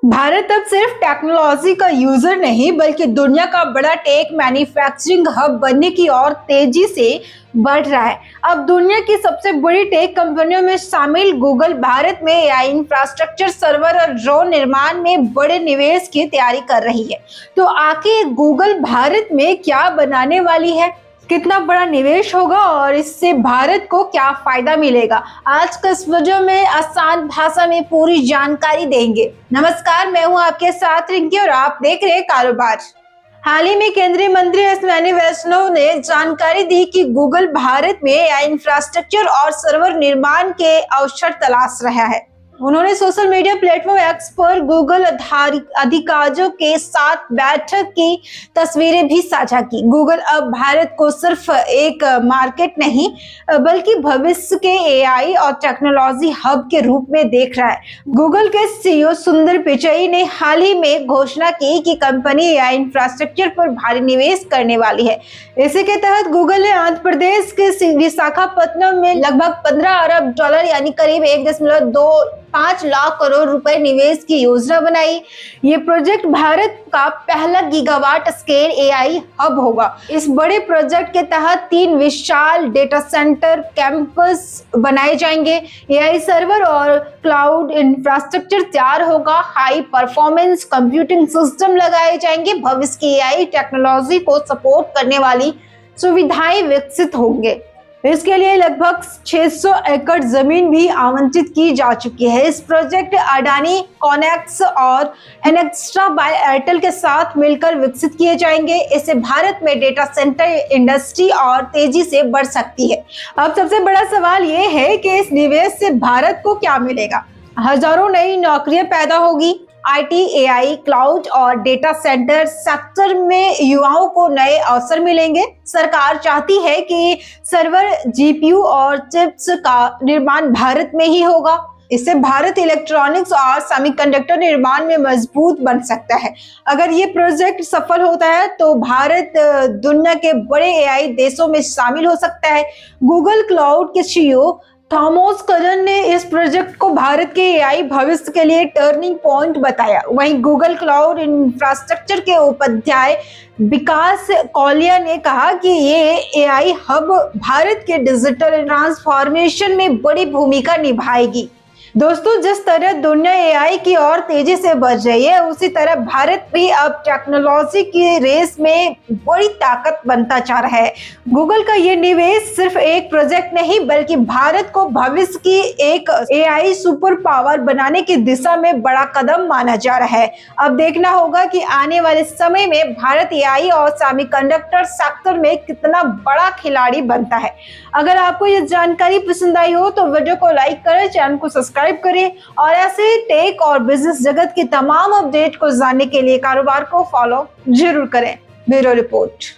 भारत अब सिर्फ टेक्नोलॉजी का यूजर नहीं बल्कि दुनिया का बड़ा टेक मैन्युफैक्चरिंग हब बनने की ओर तेजी से बढ़ रहा है। अब दुनिया की सबसे बड़ी टेक कंपनियों में शामिल गूगल भारत में एआई इंफ्रास्ट्रक्चर, सर्वर और ड्रोन निर्माण में बड़े निवेश की तैयारी कर रही है। तो आखिर गूगल भारत में क्या बनाने वाली है, कितना बड़ा निवेश होगा और इससे भारत को क्या फायदा मिलेगा, आज का इस वीडियो में आसान भाषा में पूरी जानकारी देंगे। नमस्कार, मैं हूं आपके साथ रिंकी और आप देख रहे हैं कारोबार। हाल ही में केंद्रीय मंत्री अश्विनी वैष्णव ने जानकारी दी कि गूगल भारत में एआई इंफ्रास्ट्रक्चर और सर्वर निर्माण के अवसर तलाश रहा है। उन्होंने सोशल मीडिया प्लेटफॉर्म एक्स पर गूगल अधिकारियों के साथ बैठक की तस्वीरें भी साझा की। गूगल अब भारत को सिर्फ एक मार्केट नहीं बल्कि भविष्य के एआई और टेक्नोलॉजी हब के रूप में देख रहा है। गूगल के सीईओ सुंदर पिचई ने हाल ही में घोषणा की कि कंपनी एआई इंफ्रास्ट्रक्चर पर भारी निवेश करने वाली है। इसी के तहत गूगल ने आंध्र प्रदेश के विशाखापत्तनम में लगभग 15 अरब डॉलर यानी करीब 1.25 लाख करोड़ रुपए निवेश की योजना बनाई। ये प्रोजेक्ट भारत का पहला गीगावाट स्केल एआई हब होगा। इस बड़े प्रोजेक्ट के तहत 3 विशाल डेटा सेंटर कैंपस बनाए जाएंगे। एआई सर्वर और क्लाउड इंफ्रास्ट्रक्चर तैयार होगा। हाई परफॉर्मेंस कंप्यूटिंग सिस्टम लगाए जाएंगे। भविष्य की एआई टेक्नोलॉजी को सपोर्ट करने वाली सुविधाएं विकसित होंगे। इसके लिए लगभग 600 एकड़ जमीन भी आवंटित की जा चुकी है। इस प्रोजेक्ट अडानी, कॉनेक्स और एनेक्स्ट्रा बाय एयरटेल के साथ मिलकर विकसित किए जाएंगे। इससे भारत में डेटा सेंटर इंडस्ट्री और तेजी से बढ़ सकती है। अब सबसे बड़ा सवाल ये है कि इस निवेश से भारत को क्या मिलेगा। हजारों नई नौकरियां पैदा होगी। आईटी, एआई, क्लाउड और डेटा सेंटर सेक्टर में युवाओं को नए अवसर मिलेंगे। सरकार चाहती है कि सर्वर, जीपीयू और चिप्स का निर्माण भारत में ही होगा। इससे भारत इलेक्ट्रॉनिक्स और सेमीकंडक्टर निर्माण में मजबूत बन सकता है। अगर ये प्रोजेक्ट सफल होता है तो भारत दुनिया के बड़े एआई देशों में शामिल हो सकता है। गूगल क्लाउड के सीईओ थॉमस करन ने इस प्रोजेक्ट को भारत के एआई भविष्य के लिए टर्निंग पॉइंट बताया। वहीं गूगल क्लाउड इंफ्रास्ट्रक्चर के उपाध्याय विकास कौलिया ने कहा कि ये एआई हब भारत के डिजिटल ट्रांसफॉर्मेशन में बड़ी भूमिका निभाएगी। दोस्तों, जिस तरह दुनिया एआई की ओर तेजी से बढ़ रही है, उसी तरह भारत भी अब टेक्नोलॉजी की रेस में बड़ी ताकत बनता जा रहा है। गूगल का ये निवेश सिर्फ एक प्रोजेक्ट नहीं बल्कि भारत को भविष्य की एक एआई सुपर पावर बनाने की दिशा में बड़ा कदम माना जा रहा है। अब देखना होगा कि आने वाले समय में भारत एआई और सेमीकंडक्टर सेक्टर में कितना बड़ा खिलाड़ी बनता है। अगर आपको ये जानकारी पसंद आई हो तो वीडियो को लाइक करें, चैनल को सब्सक्राइब करें और ऐसे टेक और बिजनेस जगत की तमाम अपडेट को जानने के लिए कारोबार को फॉलो जरूर करें। Bureau report.